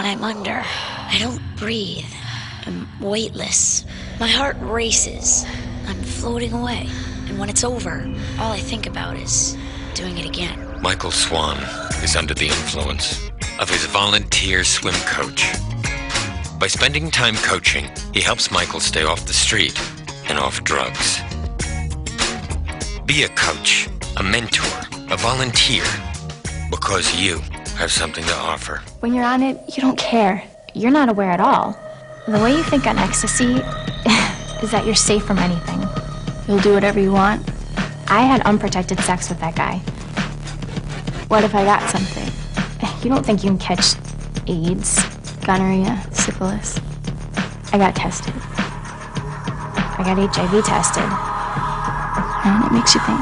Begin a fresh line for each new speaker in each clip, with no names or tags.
I'm under. I don't breathe. I'm weightless. My heart races. I'm floating away. And when it's over, all I think about is doing it again.
Michael Swan is under the influence of his volunteer swim coach. By spending time coaching, he helps Michael stay off the street and off drugs. Be a coach, a mentor, a volunteer, because you have something to offer.
When you're on it, you don't care. You're not aware at all. The way you think on ecstasy is that you're safe from anything. You'll do whatever you want. I had unprotected sex with that guy. What if I got something? You don't think you can catch AIDS, gonorrhea, syphilis? I got tested. I got HIV tested. And it makes you think.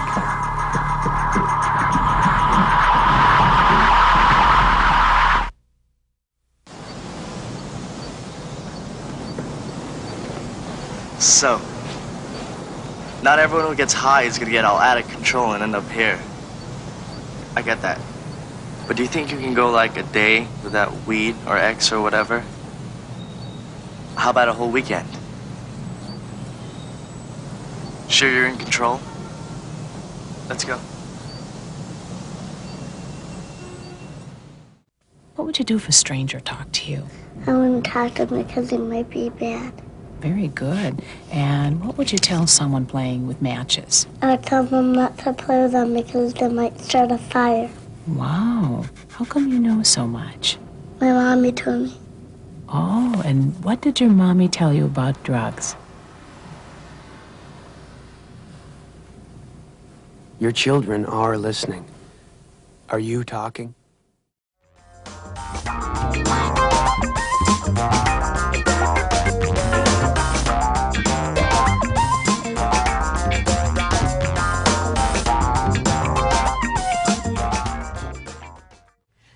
So, not everyone who gets high is gonna get all out of control and end up here. I get that. But do you think you can go like a day without weed or X or whatever? How about a whole weekend? Sure you're in control? Let's go.
What would you do if a stranger talked to you?
I wouldn't talk to them because it might be bad.
Very good. And what would you tell someone playing with matches?
I would tell them not to play with them because they might start a fire.
Wow. How come you know so much?
My mommy told me.
Oh, and what did your mommy tell you about drugs?
Your children are listening. Are you talking?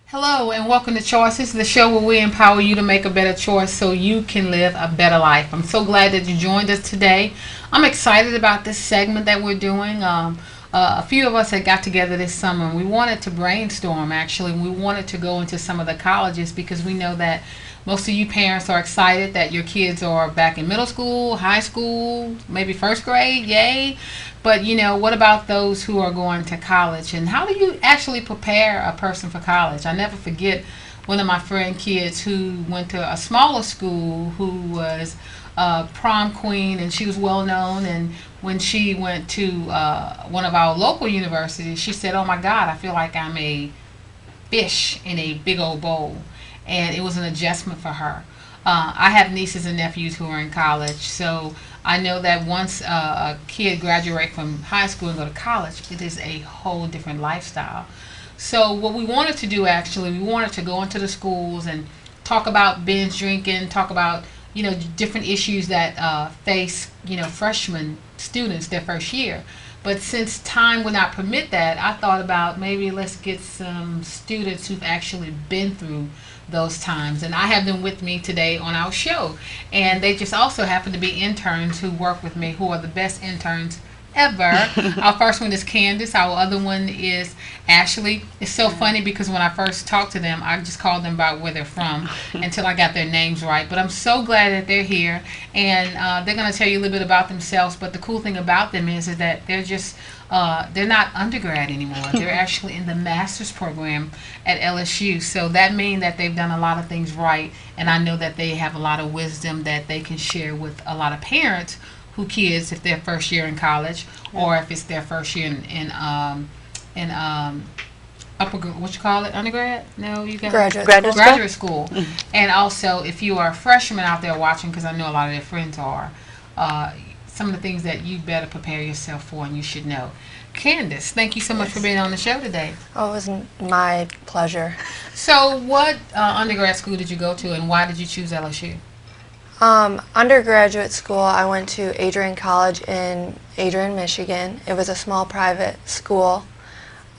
Hello and welcome to Choice. This is the show where we empower you to make a better choice so you can live a better life. I'm so glad that you joined us today. I'm excited about this segment that we're doing. A few of us had got together this summer and we wanted to brainstorm actually. We wanted to go into some of the colleges because we know that most of you parents are excited that your kids are back in middle school, high school, maybe first grade, yay. But you know, what about those who are going to college? And how do you actually prepare a person for college? I never forget one of my friend kids who went to a smaller school who was prom queen, and she was well known. And when she went to one of our local universities, she said, "Oh my God, I feel like I'm a fish in a big old bowl." And it was an adjustment for her. I have nieces and nephews who are in college, so I know that once a kid graduates from high school and go to college, it is a whole different lifestyle. So what we wanted to do actually, we wanted to go into the schools and talk about binge drinking, talk about, you know, different issues that face, you know, freshman students their first year. But since time would not permit that, I thought about maybe let's get some students who've actually been through those times. And I have them with me today on our show. And they just also happen to be interns who work with me, who are the best interns ever. Our first one is Candace. Our other one is Ashley. It's so funny because when I first talked to them, I just called them by where they're from until I got their names right. But I'm so glad that they're here, and they're going to tell you a little bit about themselves. But the cool thing about them is that they're just they're not undergrad anymore. They're actually in the master's program at LSU. So that means that they've done a lot of things right, and I know that they have a lot of wisdom that they can share with a lot of parents who kids, if they're first year in college, or if it's their first year in upper, what you call it, undergrad? No, you got graduate school. And also, if you are a freshman out there watching, because I know a lot of their friends are, some of the things that you better prepare yourself for and you should know. Candace, thank you so much for being on the show today.
Oh, it was my pleasure.
So what undergrad school did you go to, and why did you choose LSU?
Undergraduate school, I went to Adrian College in Adrian, Michigan. It was a small private school.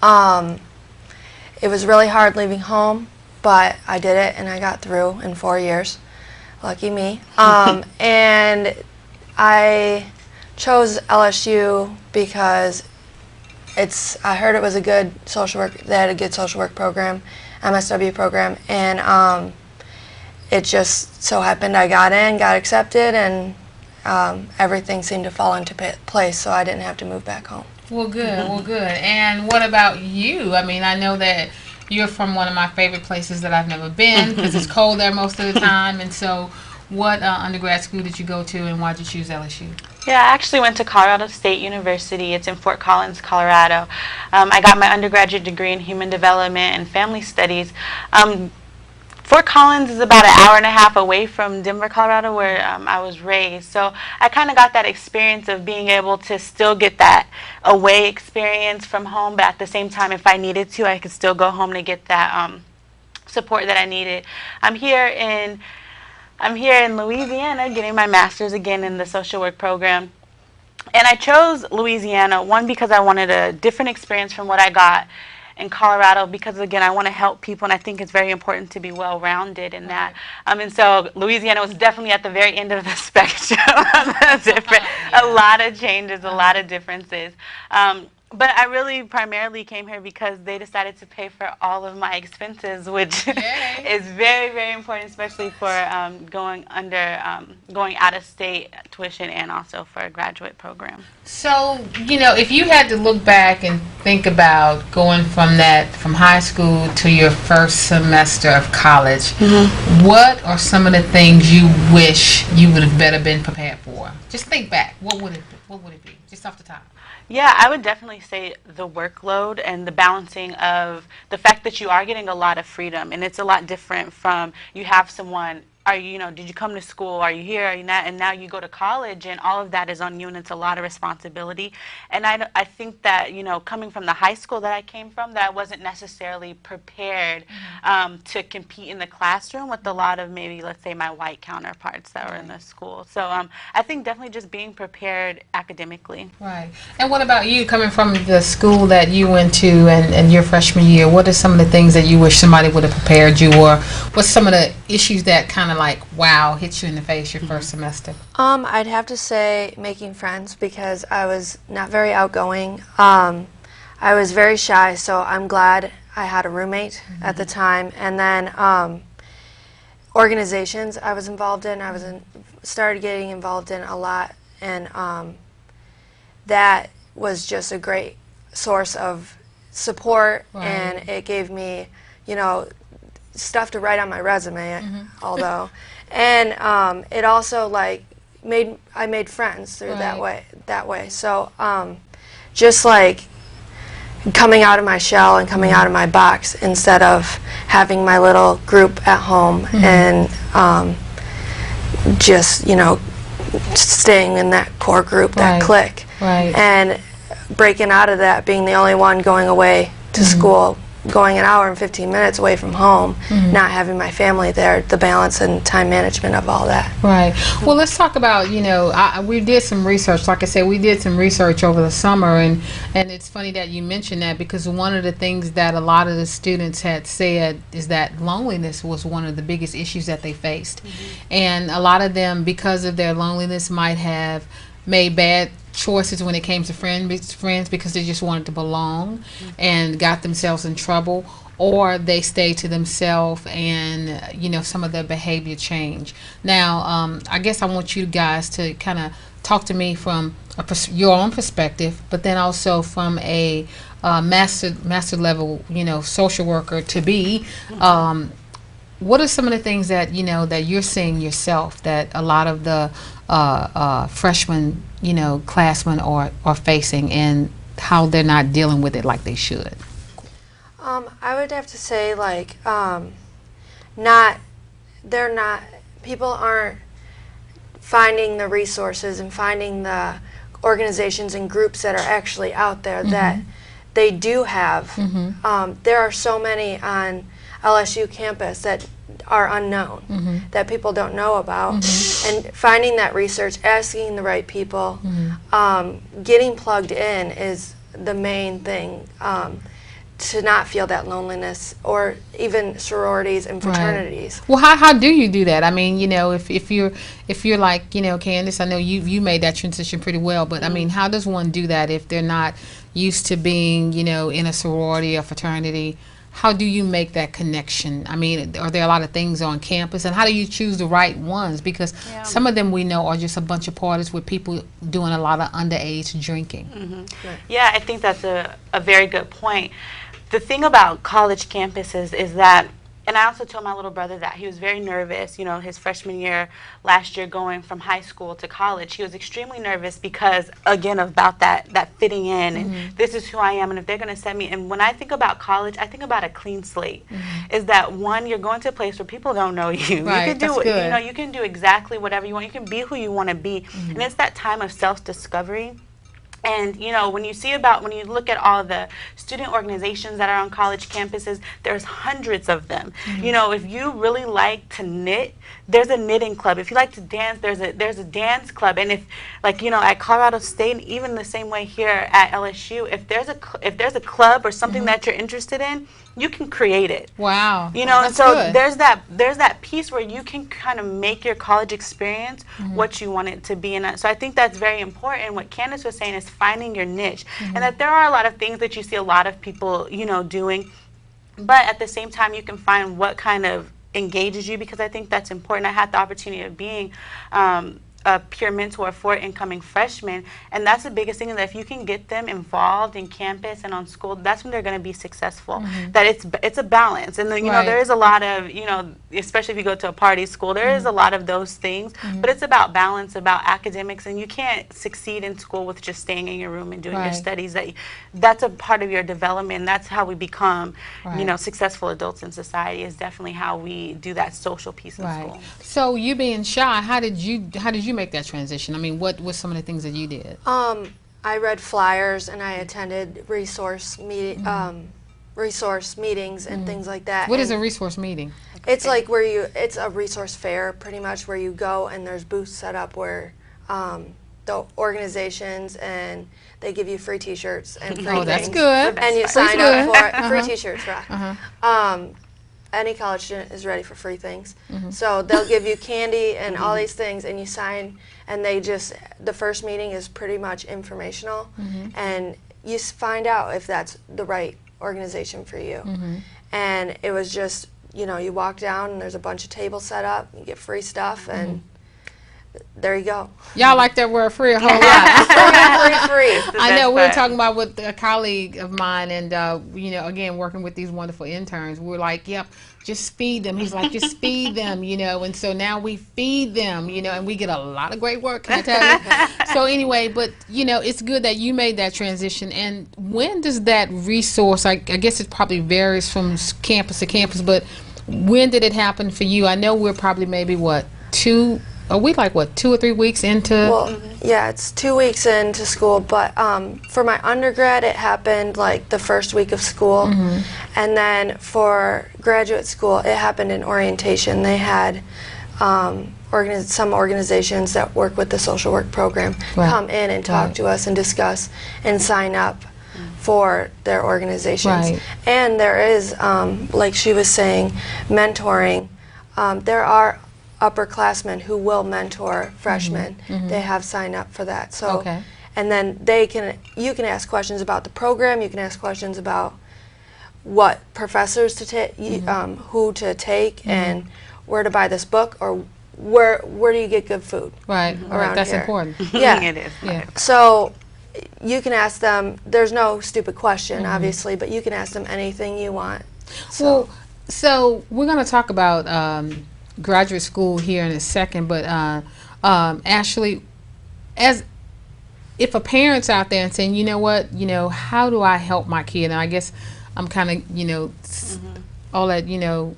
It was really hard leaving home, but I did it and I got through in 4 years. Lucky me. And I chose LSU because I heard it was a good social work, they had a good social work program, MSW program, and it just so happened I got in, got accepted, and everything seemed to fall into place, so I didn't have to move back home.
Well, good. Well, good. And what about you? I mean, I know that you're from one of my favorite places that I've never been because it's cold there most of the time. And so, what undergrad school did you go to, and why did you choose LSU?
Yeah, I actually went to Colorado State University. It's in Fort Collins, Colorado. I got my undergraduate degree in human development and family studies. Fort Collins is about an hour and a half away from Denver, Colorado, where I was raised. So I kind of got that experience of being able to still get that away experience from home, but at the same time, if I needed to, I could still go home to get that support that I needed. I'm here in Louisiana getting my master's again in the social work program. And I chose Louisiana, one, because I wanted a different experience from what I got in Colorado, because again, I want to help people, and I think it's very important to be well-rounded in that. And so Louisiana was definitely at the very end of the spectrum. Different, a lot of changes, a lot of differences. But I really primarily came here because they decided to pay for all of my expenses, which is very, very important, especially for going out of state tuition and also for a graduate program.
So, you know, if you had to look back and think about going from high school to your first semester of college, what are some of the things you wish you would have better been prepared for? Just think back. What would it be? Just off the top.
Yeah, I would definitely say the workload and the balancing of the fact that you are getting a lot of freedom, and it's a lot different from you have someone, did you come to school, are you here, are you not, and now you go to college and all of that is on you, and it's a lot of responsibility. And I think that, coming from the high school that I came from, that I wasn't necessarily prepared to compete in the classroom with a lot of maybe, let's say, my white counterparts that were in the school. So I think definitely just being prepared academically.
Right. And what about you, coming from the school that you went to and your freshman year, what are some of the things that you wish somebody would have prepared you, or what's some of the issues that kind of hit you in the face your first semester?
I'd have to say making friends, because I was not very outgoing. I was very shy, so I'm glad I had a roommate at the time. And then organizations I was involved in, started getting involved in a lot, and that was just a great source of support, and it gave me, stuff to write on my resume, although, and it also I made friends through that way. So just coming out of my shell and coming out of my box instead of having my little group at home and just staying in that core group, that clique, and breaking out of that, being the only one going away to school, going an hour and 15 minutes away from home, not having my family there, the balance and time management of all that.
Right. Well, let's talk about, we did some research. Like I said, we did some research over the summer, and it's funny that you mentioned that, because one of the things that a lot of the students had said is that loneliness was one of the biggest issues that they faced. And a lot of them, because of their loneliness, might have made bad choices when it came to friends because they just wanted to belong and got themselves in trouble, or they stayed to themselves and some of their behavior changed. Now I guess I want you guys to kind of talk to me from your own perspective, but then also from a master level social worker to be. What are some of the things that that you're seeing yourself that a lot of the freshmen classmen are facing, and how they're not dealing with it like they should?
I would have to say people aren't finding the resources and finding the organizations and groups that are actually out there that they do have. There are so many on LSU campus that are unknown, that people don't know about, and finding that research, asking the right people, getting plugged in is the main thing, to not feel that loneliness, or even sororities and fraternities.
Well, how do you do that? I mean, if you're like, Candace, I know you made that transition pretty well, but I mean, how does one do that if they're not used to being, in a sorority or fraternity? how do you make that connection? I mean, are there a lot of things on campus, and how do you choose the right ones? Because some of them we know are just a bunch of parties with people doing a lot of underage drinking.
Yeah, I think that's a very good point. The thing about college campuses is that, and I also told my little brother that he was very nervous, you know, his freshman year, last year going from high school to college. He was extremely nervous because, again, about that fitting in, and this is who I am, and if they're going to send me, and when I think about college, I think about a clean slate. Is that, one, you're going to a place where people don't know you.
Right,
you can
that's
do,
good.
you know, you can do exactly whatever you want. You can be who you want to be, and it's that time of self-discovery. And, you know, when you look at all the student organizations that are on college campuses, there's hundreds of them. You know, if you really like to knit, there's a knitting club. If you like to dance, there's a dance club. And if, like, you know, at Colorado State, even the same way here at LSU, if there's a club or something that you're interested in, you can create it.
Wow.
You know, and
That's
so
good.
there's that piece where you can kind of make your college experience what you want it to be. And so I think that's very important. What Candace was saying is finding your niche, and that there are a lot of things that you see a lot of people, you know, doing, but at the same time you can find what kind of engages you, because I think that's important. I had the opportunity of being a peer mentor for incoming freshmen, and that's the biggest thing, is that if you can get them involved in campus and on school, that's when they're going to be successful. That it's a balance, and then, you know, there is a lot of, you know, especially if you go to a party school, there is a lot of those things, but it's about balance, about academics, and you can't succeed in school with just staying in your room and doing your studies. That's a part of your development, and that's how we become, you know, successful adults in society, is definitely how we do that social piece in school.
So you being shy, how did you make that transition? I mean, what were some of the things that you did?
I read flyers and I attended resource meetings and things like that.
What is a resource meeting?
It's like it's a resource fair, pretty much, where you go and there's booths set up where the organizations, and they give you free T-shirts and free things.
That's good.
And you sign up for it. Free T-shirts, right? Any college student is ready for free things. So they'll give you candy and all these things, and you sign, and the first meeting is pretty much informational, and you find out if that's the right organization for you. And it was just, you know, you walk down and there's a bunch of tables set up, you get free stuff, and there you go.
Y'all like that word free a whole lot.
free.
I know, we were talking about with a colleague of mine, and you know, again, working with these wonderful interns, we're like, yep, just feed them. He's like, just feed them, you know, and so now we feed them, you know, and we get a lot of great work, can I tell you? So anyway, but you know, it's good that you made that transition. And when does that resource, I guess it probably varies from campus to campus, but when did it happen for you? I know we're probably maybe, what, 2 or 3 weeks into?
Well, yeah, it's 2 weeks into school, but for my undergrad, it happened like the first week of school, and then for graduate school, it happened in orientation. They had some organizations that work with the social work program come in and talk to us and discuss and sign up for their organizations. And there is, like she was saying, mentoring. There are upperclassmen who will mentor freshmen. They have signed up for that. So, and then you can ask questions about the program. You can ask questions about what professors to take, who to take, and where to buy this book, or where do you get good food? Around
that's
here.
important.
Yeah,
It is.
Yeah.
So you can ask them. There's no stupid question, obviously, but you can ask them anything you want.
Well, so we're going to talk about graduate school here in a second, but Ashley, if a parent's out there and saying, you know what, you know, how do I help my kid? And I guess I'm kind of, you know, all that, you know,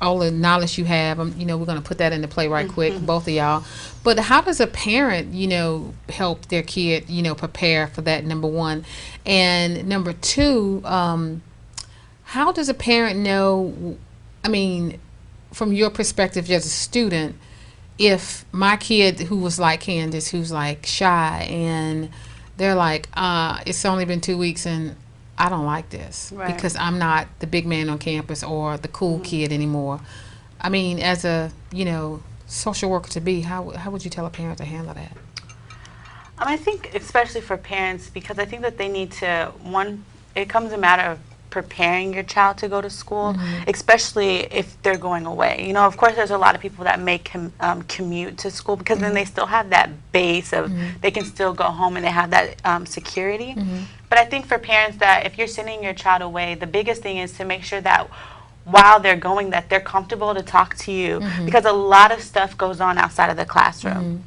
all the knowledge you have, you know, we're going to put that into play right quick, both of y'all. But how does a parent, you know, help their kid, you know, prepare for that, number one? And number two, how does a parent know, I mean, from your perspective as a student, if my kid who was like Candace, who's like shy, and they're like, it's only been 2 weeks and I don't like this because I'm not the big man on campus or the cool kid anymore. I mean, as a, you know, social worker to be, how would you tell a parent to handle that?
I think especially for parents, because I think that they need to, one, it comes a matter of preparing your child to go to school, especially if they're going away. You know, of course, there's a lot of people that may commute to school because then they still have that base of they can still go home and they have that security. But I think for parents that if you're sending your child away, the biggest thing is to make sure that while they're going, that they're comfortable to talk to you, because a lot of stuff goes on outside of the classroom.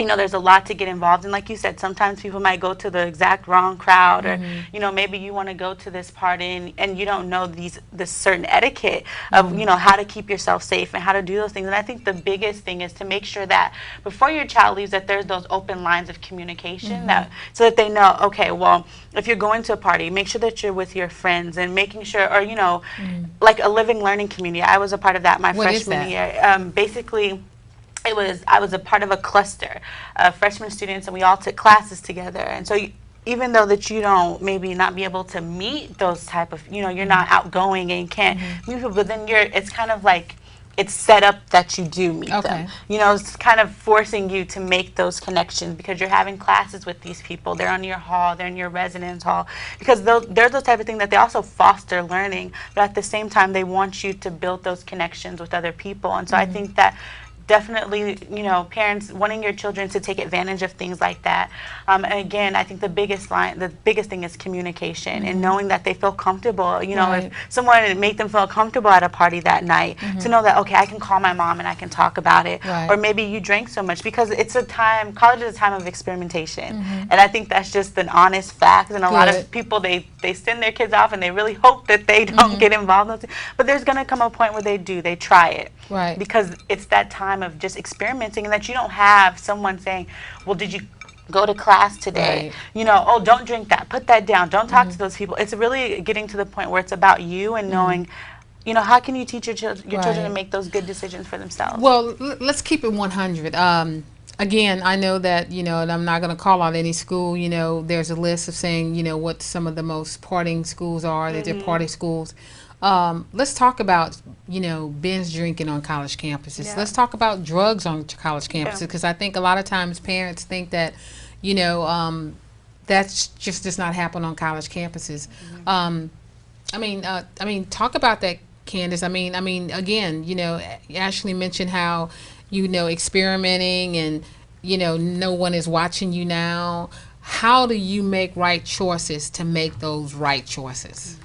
You know, there's a lot to get involved in. Like you said, sometimes people might go to the exact wrong crowd, or, you know, maybe you want to go to this party and you don't know this certain etiquette of, you know, how to keep yourself safe and how to do those things. And I think the biggest thing is to make sure that before your child leaves, that there's those open lines of communication so that they know, okay, well, if you're going to a party, make sure that you're with your friends and making sure, or, you know, like a living learning community. I was a part of that my freshman year. Basically, I was a part of a cluster of freshman students, and we all took classes together. And so even though that you don't maybe not be able to meet those type of, you know, you're not outgoing and can't meet people, but then it's kind of like it's set up that you do meet them. You know, it's kind of forcing you to make those connections because you're having classes with these people. They're on your hall, they're in your residence hall, because they're those type of things that they also foster learning, but at the same time they want you to build those connections with other people. And so I think that definitely, you know, parents wanting your children to take advantage of things like that. And again, I think the biggest thing is communication and knowing that they feel comfortable. You know, if someone make them feel comfortable at a party that night, to know that, okay, I can call my mom and I can talk about it. Or maybe you drank so much, because it's a time, college is a time of experimentation. And I think that's just an honest fact. And a lot of people, they send their kids off and they really hope that they don't get involved in those things. But there's going to come a point where they try it. Because it's that time of just experimenting, and that you don't have someone saying, well, did you go to class today? You know, oh, don't drink that, put that down, don't talk to those people. It's really getting to the point where it's about you and knowing, you know, how can you teach your children to make those good decisions for themselves?
Well, let's keep it 100. Again, I know that, you know, and I'm not going to call out any school, you know, there's a list of saying, you know, what some of the most partying schools are, that they're party schools. Let's talk about, you know, binge drinking on college campuses. Let's talk about drugs on college campuses, because I think a lot of times parents think that, you know, that's just does not happen on college campuses. I mean, talk about that, Candace. I mean, again, you know, Ashley mentioned how, you know, experimenting and, you know, no one is watching you now. How do you make right choices to make those right choices?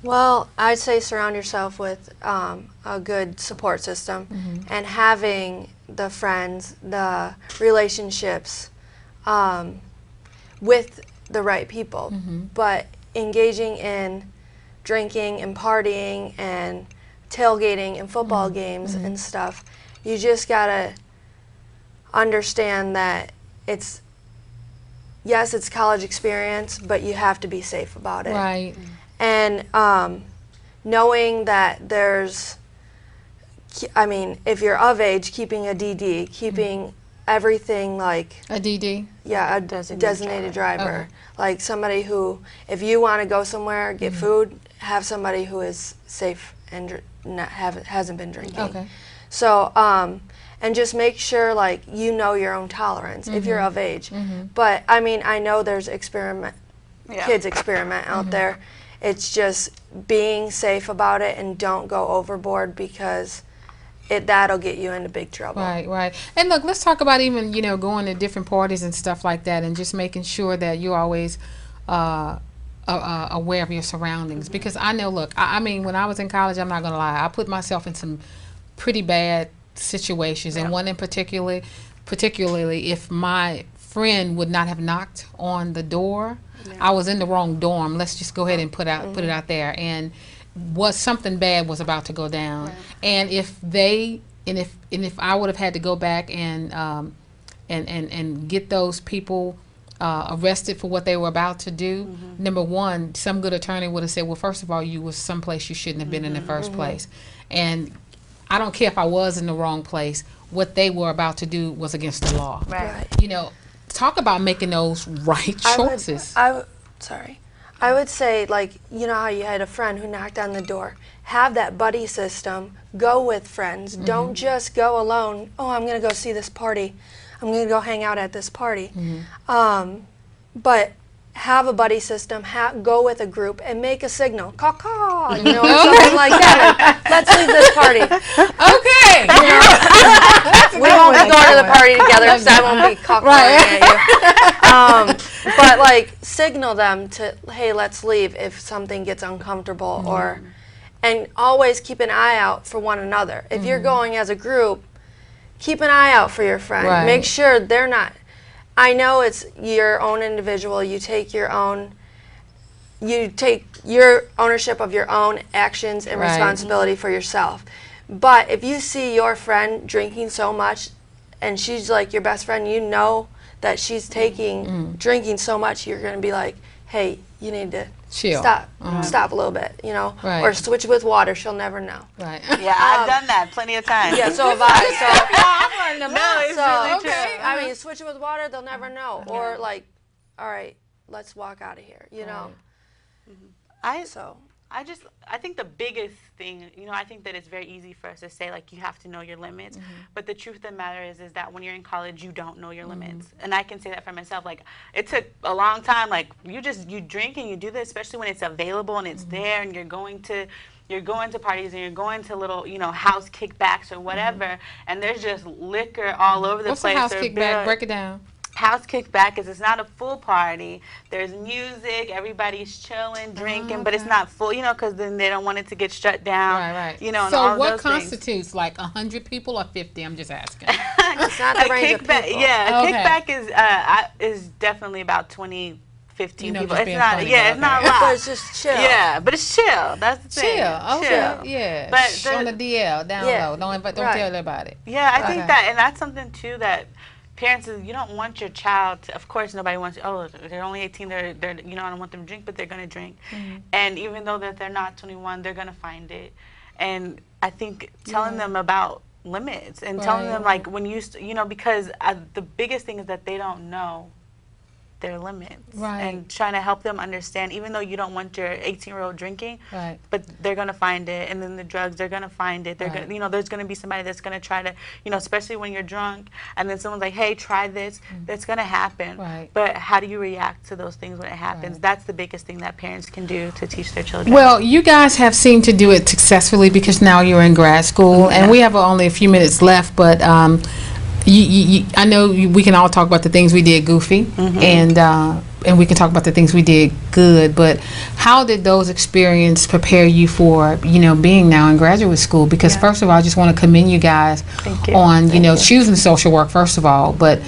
Well, I'd say surround yourself with a good support system and having the friends, the relationships with the right people. But engaging in drinking and partying and tailgating and football games and stuff, you just gotta understand that it's college experience, but you have to be safe about it. And knowing that there's, I mean, if you're of age, keeping a DD, keeping everything like
a DD.
Yeah, a designated driver. Like somebody who, if you want to go somewhere, get food, have somebody who is safe and hasn't been drinking. So, and just make sure, like, you know your own tolerance if you're of age. But I mean, I know there's kids experiment out there. It's just being safe about it and don't go overboard, because that'll get you into big trouble.
Right. And look, let's talk about even, you know, going to different parties and stuff like that, and just making sure that you're always aware of your surroundings. Because I know, look, I mean, when I was in college, I'm not going to lie, I put myself in some pretty bad situations, and one in particularly if my friend would not have knocked on the door, I was in the wrong dorm. Let's just go ahead and put it out there, and something bad was about to go down. And if I would have had to go back and get those people arrested for what they were about to do, number one, some good attorney would have said, well, first of all, you was someplace you shouldn't have been in the first place. And I don't care if I was in the wrong place, what they were about to do was against the law. You know, talk about making those right choices.
I would say, like, you know how you had a friend who knocked on the door. Have that buddy system. Go with friends. Don't just go alone. Oh, I'm going to go see this party. I'm going to go hang out at this party. But have a buddy system, go with a group, and make a signal, caw-caw, or something like that. Like, let's leave this party.
Okay.
We won't be going to the party together because I won't be caw-cawing at you. But like, signal them to, hey, let's leave if something gets uncomfortable, and always keep an eye out for one another. If you're going as a group, keep an eye out for your friend.
Right.
Make sure they're not. I know it's your own individual. You take your ownership of your own actions and responsibility for yourself. But if you see your friend drinking so much, and she's like your best friend, you know that she's drinking so much, you're going to be like, hey, you need to
chill.
Stop a little bit,
Right.
or switch with water. She'll never know.
Right.
Yeah, I've done that plenty of times.
Yeah, so have I.
No, it's really true.
I mean, switch it with water, they'll never know. Or like, all right, let's walk out of here,
I think the biggest thing, I think that it's very easy for us to say, like, you have to know your limits. But the truth of the matter is that when you're in college, you don't know your limits. And I can say that for myself. Like, it took a long time. Like, you drink and you do this, especially when it's available and it's there, and you're going to parties and you're going to little, house kickbacks or whatever, and there's just liquor all over the
What's
place.
What's a house kickback? Break it down.
House kickback is it's not a full party. There's music, everybody's chilling, drinking, but it's not full, because then they don't want it to get shut down.
Right.
And
so
all
what
those
constitutes things. Like 100 people or 50? I'm just asking.
It's not the range of people.
Yeah, a kickback is definitely about 20, 15 people. It's not, it's not a lot.
But it's just chill.
Yeah, but it's chill. That's the thing.
Chill. Yeah.
But
on the DL, down low. Don't tell everybody.
Yeah, I think that, and that's something too that parents, you don't want your child to, of course nobody wants, they're only 18, they're I don't want them to drink, but they're going to drink. And even though that they're not 21, they're going to find it. And I think telling them about limits and telling them, like, when you, because the biggest thing is that they don't know their limits, and trying to help them understand, even though you don't want your 18-year-old drinking, but they're going to find it. And then the drugs, they're going to find it. They're gonna, there's going to be somebody that's going to try to, especially when you're drunk, and then someone's like, hey, try this. That's going to happen. But how do you react to those things when it happens? That's the biggest thing that parents can do to teach their children.
Well, you guys have seemed to do it successfully because now you're in grad school, and we have only a few minutes left, but I know we can all talk about the things we did goofy, and we can talk about the things we did good, but how did those experiences prepare you for, being now in graduate school? Because first of all, I just want to commend you guys on, choosing social work, first of all, but,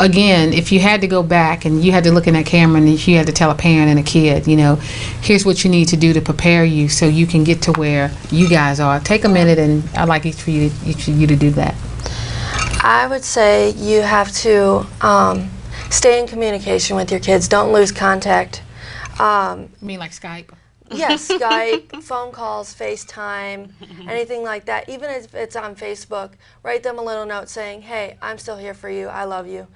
again, if you had to go back and you had to look in that camera and you had to tell a parent and a kid, here's what you need to do to prepare you so you can get to where you guys are. Take a minute, and I'd like each of you to do that.
I would say you have to stay in communication with your kids. Don't lose contact.
You mean like Skype?
Yes, Skype, phone calls, FaceTime, anything like that. Even if it's on Facebook, write them a little note saying, hey, I'm still here for you, I love you,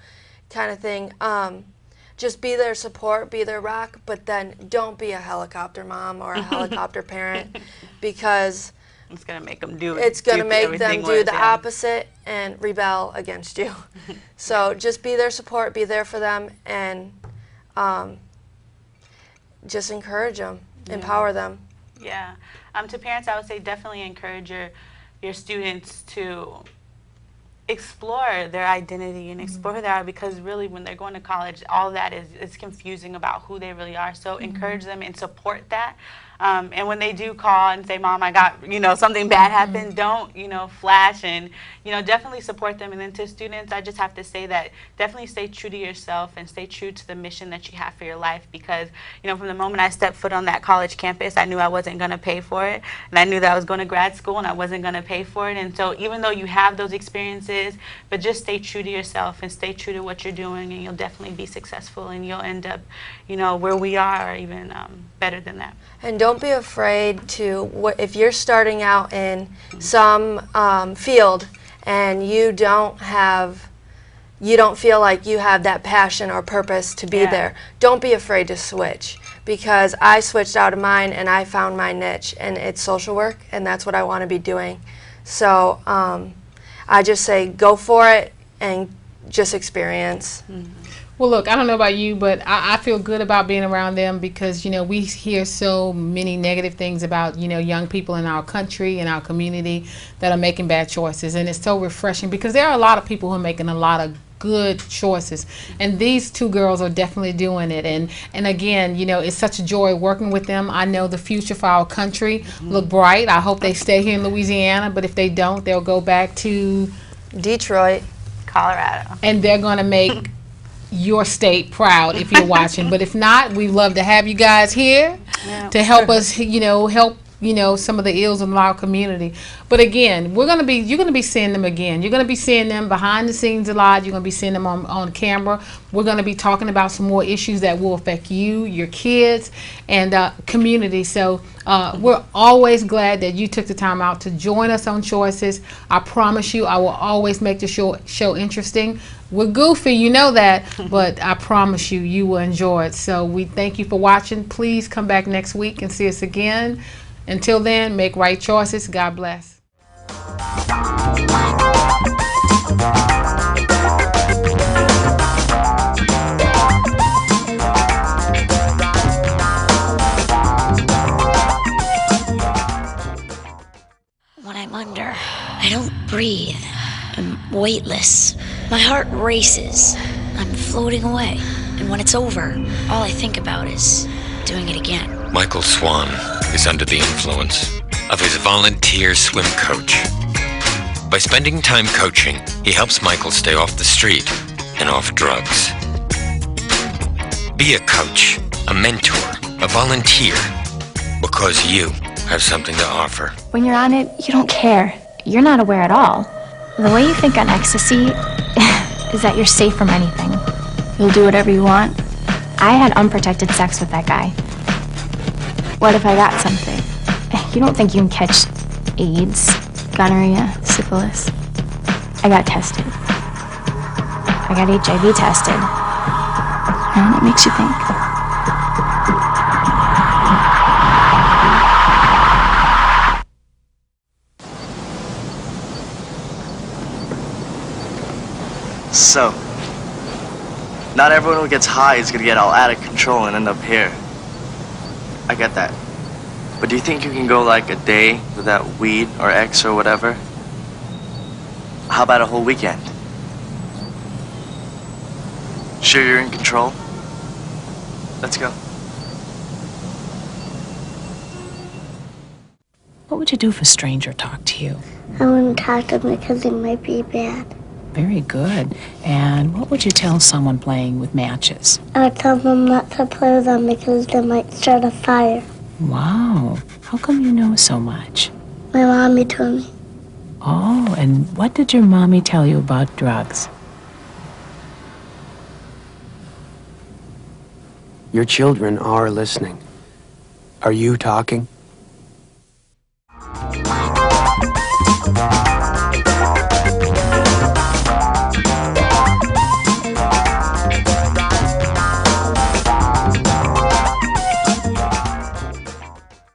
kind of thing. Just be their support, be their rock, but then don't be a helicopter mom or a helicopter parent, because
it's going to make them do it.
It's going to make them do the opposite and rebel against you. So just be their support, be there for them, and just encourage them. Empower them.
Yeah. To parents, I would say definitely encourage your students to explore their identity and explore that, because really when they're going to college, all that is confusing about who they really are. So encourage them and support that. And when they do call and say, Mom, I got, something bad happened, don't, flash, and, definitely support them. And then to students, I just have to say that definitely stay true to yourself and stay true to the mission that you have for your life, because, from the moment I stepped foot on that college campus, I knew I wasn't going to pay for it. And I knew that I was going to grad school and I wasn't going to pay for it. And so even though you have those experiences, but just stay true to yourself and stay true to what you're doing, and you'll definitely be successful, and you'll end up, where we are, or even better than that.
And don't be afraid to, if you're starting out in some field and you don't feel like you have that passion or purpose to be there, don't be afraid to switch, because I switched out of mine and I found my niche, and it's social work, and that's what I want to be doing. So I just say go for it and just experience.
Well, look, I don't know about you, but I feel good about being around them because, we hear so many negative things about, young people in our country, in our community that are making bad choices. And it's so refreshing because there are a lot of people who are making a lot of good choices. And these two girls are definitely doing it. And again, it's such a joy working with them. I know the future for our country look bright. I hope they stay here in Louisiana, but if they don't, they'll go back to
Detroit,
Colorado.
And they're going to make your state proud if you're watching. But if not, we'd love to have you guys here to help us, help some of the ills in our community. But again, you're going to be seeing them again. You're going to be seeing them behind the scenes a lot. You're going to be seeing them on camera. We're going to be talking about some more issues that will affect you, your kids, and community. So we're always glad that you took the time out to join us on Choices. I promise you, I will always make the show interesting. We're goofy, you know that, but I promise you, you will enjoy it. So we thank you for watching. Please come back next week and see us again. Until then, make right choices. God bless.
When I'm under, I don't breathe. I'm weightless. My heart races. I'm floating away. And when it's over, all I think about is doing it again.
Michael Swan is under the influence of his volunteer swim coach. By spending time coaching, he helps Michael stay off the street and off drugs. Be a coach, a mentor, a volunteer, because you have something to offer.
When you're on it, you don't care. You're not aware at all. The way you think on ecstasy is that you're safe from anything. You'll do whatever you want. I had unprotected sex with that guy. What if I got something? You don't think you can catch AIDS, gonorrhea, syphilis? I got tested. I got HIV tested. And it makes you think.
So, not everyone who gets high is gonna get all out of control and end up here. I get that. But do you think you can go like a day without weed or X or whatever? How about a whole weekend? Sure you're in control? Let's go.
What would you do if a stranger talked to you?
I wouldn't talk to them because it might be bad.
Very good. And what would you tell someone playing with matches?
I would tell them not to play with them because they might start a fire.
Wow. How come you know so much?
My mommy told me.
Oh, and what did your mommy tell you about drugs?
Your children are listening. Are you talking?